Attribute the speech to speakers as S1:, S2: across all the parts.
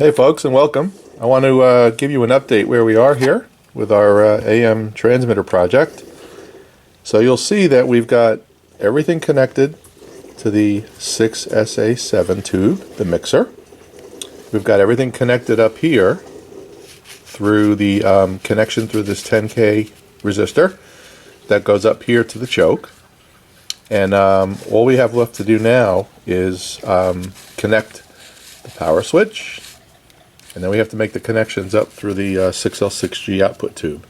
S1: Hey folks, and welcome. I want to give you an update where we are here with our AM transmitter project. So you'll see that we've got everything connected to the 6SA7 tube, the mixer. We've got everything connected up here through the connection through this 10K resistor that goes up here to the choke. And all we have left to do now is connect the power switch. And then we have to make the connections up through the 6L6G output tube.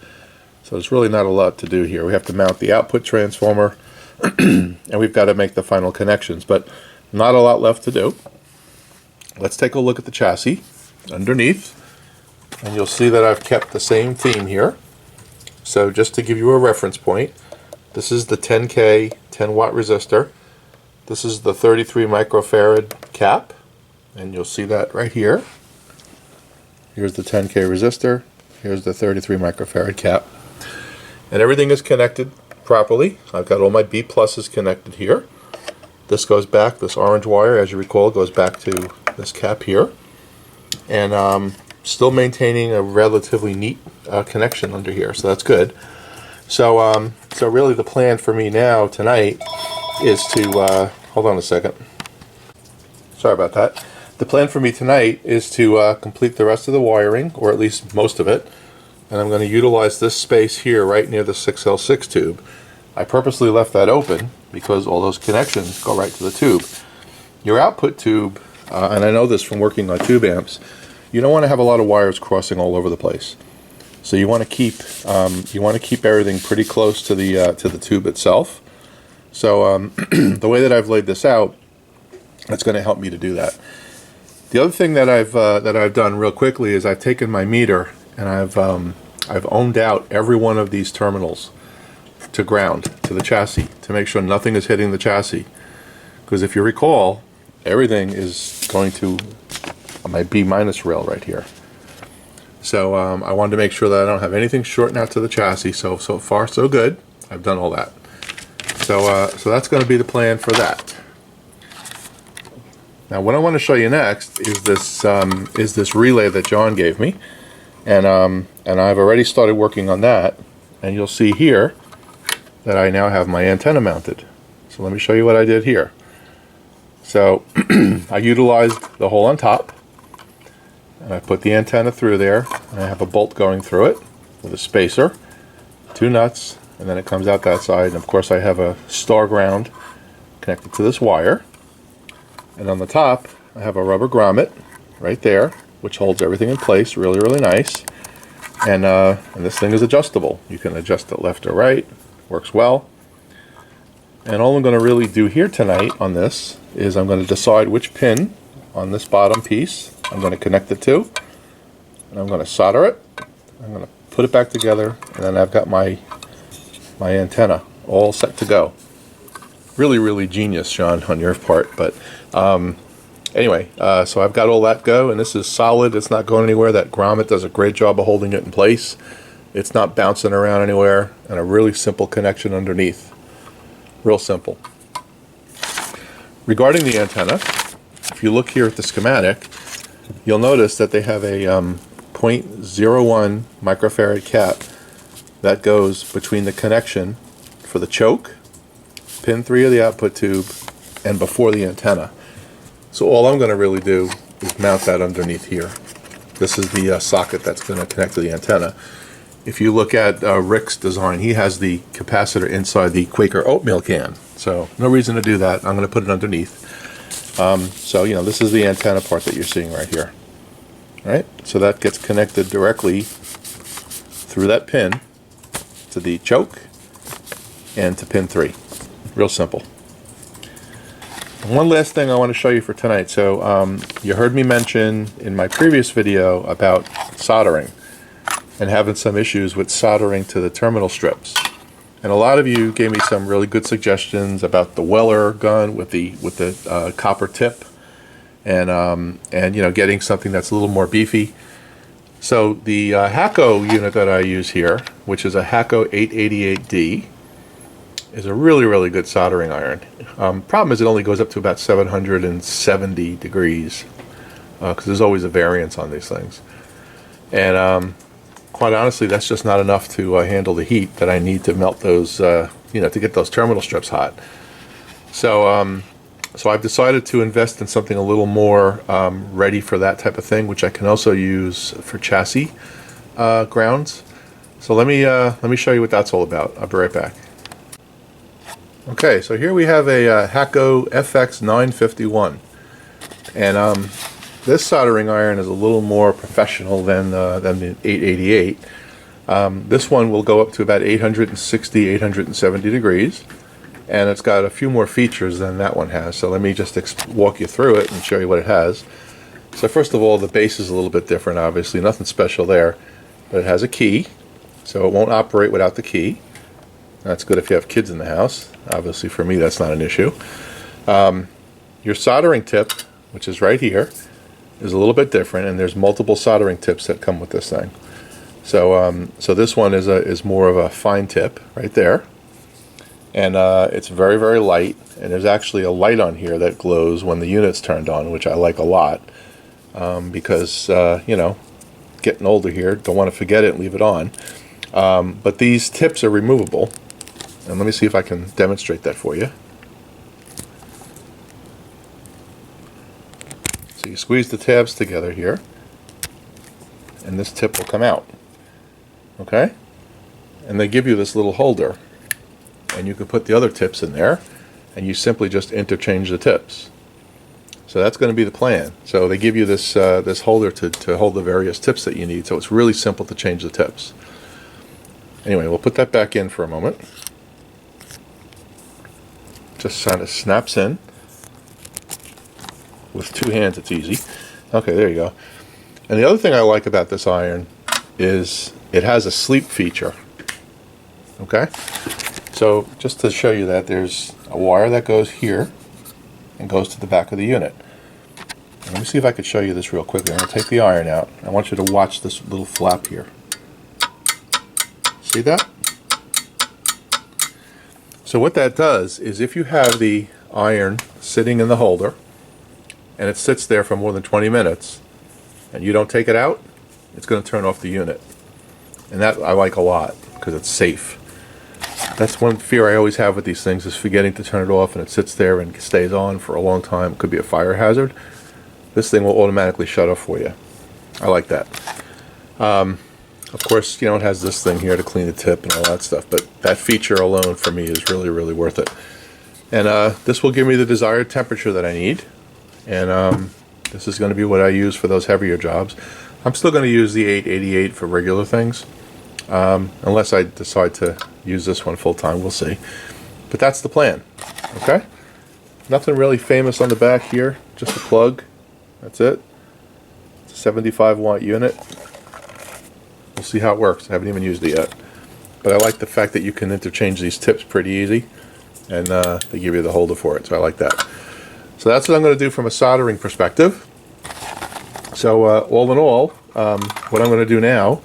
S1: So there's really not a lot to do here. We have to mount the output transformer and we've got to make the final connections, but not a lot left to do. Let's take a look at the chassis underneath, and you'll see that I've kept the same theme here. So just to give you a reference point, this is the 10K 10 watt resistor. This is the 33 microfarad cap, and you'll see that right here. Here's the 10K resistor, here's the 33 microfarad cap, and everything is connected properly. I've got all my B pluses connected here. This goes back, this orange wire, as you recall, goes back to this cap here, and still maintaining a relatively neat connection under here, so that's good. So really the plan for me now tonight is to, hold on a second, sorry about that. The plan for me tonight is to complete the rest of the wiring, or at least most of it, and I'm going to utilize this space here right near the 6L6 tube. I purposely left that open because all those connections go right to the tube. Your output tube, and I know this from working on tube amps, you don't want to have a lot of wires crossing all over the place. So you want to keep everything pretty close to the tube itself. So the way that I've laid this out, that's going to help me to do that. The other thing that I've done real quickly is I've taken my meter and I've ohmed out every one of these terminals to ground, to the chassis, to make sure nothing is hitting the chassis. Because if you recall, everything is going to my B minus rail right here. So I wanted to make sure that I don't have anything shorting out to the chassis. So far so good. I've done all that. So that's going to be the plan for that. Now what I want to show you next is this relay that John gave me, and I've already started working on that, and you'll see here that I now have my antenna mounted. So let me show you what I did here. So I utilized the hole on top, and I put the antenna through there, and I have a bolt going through it with a spacer, 2 nuts, and then it comes out that side, and of course I have a star ground connected to this wire. And on the top, I have a rubber grommet right there, which holds everything in place really, really nice. And this thing is adjustable. You can adjust it left or right. Works well. And all I'm going to really do here tonight on this is I'm going to decide which pin on this bottom piece I'm going to connect it to. And I'm going to solder it. I'm going to put it back together. And then I've got my antenna all set to go. Really, really genius, Sean, on your part. But anyway, so I've got all that go, and this is solid. It's not going anywhere. That grommet does a great job of holding it in place. It's not bouncing around anywhere, and a really simple connection underneath. Real simple. Regarding the antenna, if you look here at the schematic, you'll notice that they have a 0.01 microfarad cap that goes between the connection for the choke, pin 3 of the output tube, and before the antenna. So all I'm going to really do is mount that underneath here. This is the socket that's going to connect to the antenna. If you look at Rick's design, he has the capacitor inside the Quaker oatmeal can. So no reason to do that. I'm going to put it underneath. So this is the antenna part that you're seeing right here. All right? So that gets connected directly through that pin to the choke and to pin 3. Real simple. And one last thing I want to show you for tonight. So you heard me mention in my previous video about soldering and having some issues with soldering to the terminal strips. And a lot of you gave me some really good suggestions about the Weller gun with the copper tip, and getting something that's a little more beefy. So the Hakko unit that I use here, which is a Hakko 888D, is a really, really good soldering iron. Problem is it only goes up to about 770 degrees because there's always a variance on these things. And quite honestly, that's just not enough to handle the heat that I need to melt those, to get those terminal strips hot. So, so I've decided to invest in something a little more ready for that type of thing, which I can also use for chassis grounds. So let me show you what that's all about. I'll be right back. Okay, so here we have a Hakko FX 951, and this soldering iron is a little more professional than the 888. This one will go up to about 860, 870 degrees, and it's got a few more features than that one has. So let me just walk you through it and show you what it has. So first of all, the base is a little bit different, obviously, nothing special there, but it has a key, so it won't operate without the key. That's good if you have kids in the house. Obviously for me that's not an issue. Your soldering tip, which is right here, is a little bit different, and there's multiple soldering tips that come with this thing. So so this one is more of a fine tip right there, and it's very, very light, and there's actually a light on here that glows when the unit's turned on, which I like a lot, because getting older here, don't want to forget it and leave it on. But these tips are removable, and let me see if I can demonstrate that for you. So you squeeze the tabs together here, and this tip will come out. Okay? And they give you this little holder, and you can put the other tips in there, and you simply just interchange the tips. So that's going to be the plan. So they give you this this holder to hold the various tips that you need, so it's really simple to change the tips. Anyway, we'll put that back in for a moment. Just kind of snaps in. With two hands it's easy. Okay, there you go. And the other thing I like about this iron is it has a sleep feature. Okay? So just to show you that, there's a wire that goes here and goes to the back of the unit. And let me see if I could show you this real quickly. I'm going to take the iron out. I want you to watch this little flap here. See that? So what that does is if you have the iron sitting in the holder and it sits there for more than 20 minutes and you don't take it out, it's going to turn off the unit. And that I like a lot because it's safe. That's one fear I always have with these things, is forgetting to turn it off and it sits there and stays on for a long time. It could be a fire hazard. This thing will automatically shut off for you. I like that. Of course, it has this thing here to clean the tip and all that stuff, but that feature alone for me is really, really worth it. And this will give me the desired temperature that I need, and this is going to be what I use for those heavier jobs. I'm still going to use the 888 for regular things, unless I decide to use this one full time. We'll see. But that's the plan. Okay? Nothing really famous on the back here, just a plug. That's it. It's a 75 watt unit. We'll see how it works. I haven't even used it yet. But I like the fact that you can interchange these tips pretty easy, and they give you the holder for it, so I like that. So that's what I'm going to do from a soldering perspective. So all in all, what I'm going to do now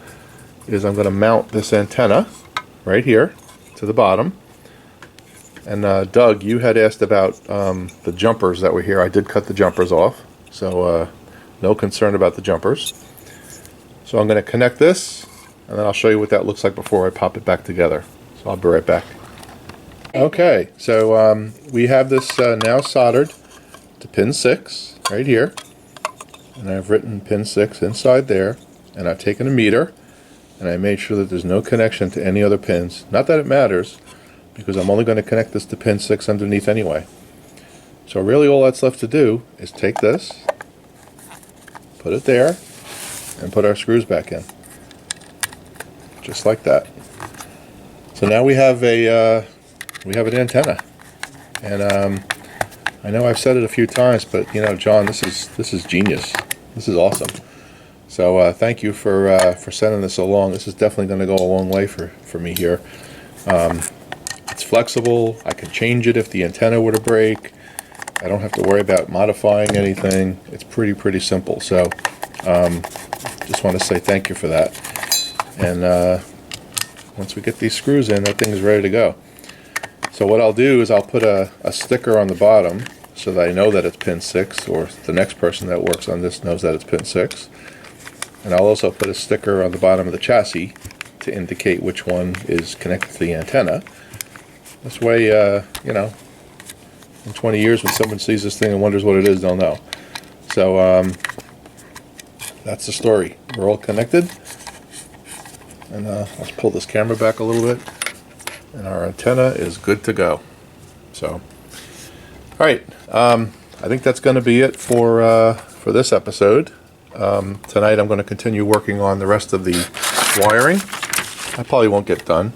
S1: is I'm going to mount this antenna right here to the bottom. And Doug, you had asked about the jumpers that were here. I did cut the jumpers off, so no concern about the jumpers. So I'm going to connect this, and then I'll show you what that looks like before I pop it back together. So I'll be right back. Okay, so we have this now soldered to pin 6 right here. And I've written pin 6 inside there, and I've taken a meter, and I made sure that there's no connection to any other pins. Not that it matters, because I'm only going to connect this to pin 6 underneath anyway. So really all that's left to do is take this, put it there, and put our screws back in. Just like that. So now we have an antenna. And I know I've said it a few times, but John, this is genius. This is awesome. So thank you for sending this along. This is definitely going to go a long way for me here. It's flexible. I can change it if the antenna were to break. I don't have to worry about modifying anything. It's pretty simple. So just want to say thank you for that. And once we get these screws in, that thing is ready to go. So what I'll do is I'll put a sticker on the bottom so that I know that it's pin 6, or the next person that works on this knows that it's pin 6. And I'll also put a sticker on the bottom of the chassis to indicate which one is connected to the antenna. This way, you know, in 20 years when someone sees this thing and wonders what it is, they'll know. So that's the story. We're all connected. And let's pull this camera back a little bit. And our antenna is good to go. So, all right. I think that's going to be it for this episode. Tonight I'm going to continue working on the rest of the wiring. I probably won't get done.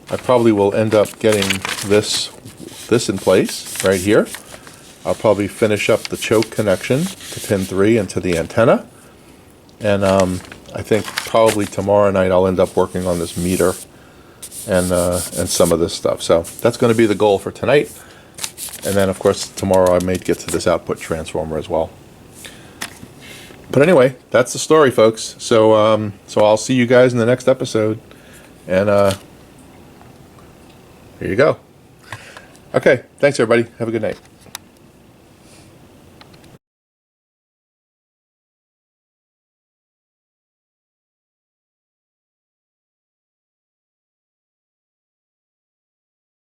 S1: I probably will end up getting this in place right here. I'll probably finish up the choke connection to pin 3 and to the antenna. And I think probably tomorrow night I'll end up working on this meter and some of this stuff. So that's going to be the goal for tonight. And then of course tomorrow I may get to this output transformer as well. But anyway, that's the story, folks. So so I'll see you guys in the next episode. And here you go. Okay, thanks everybody. Have a good night.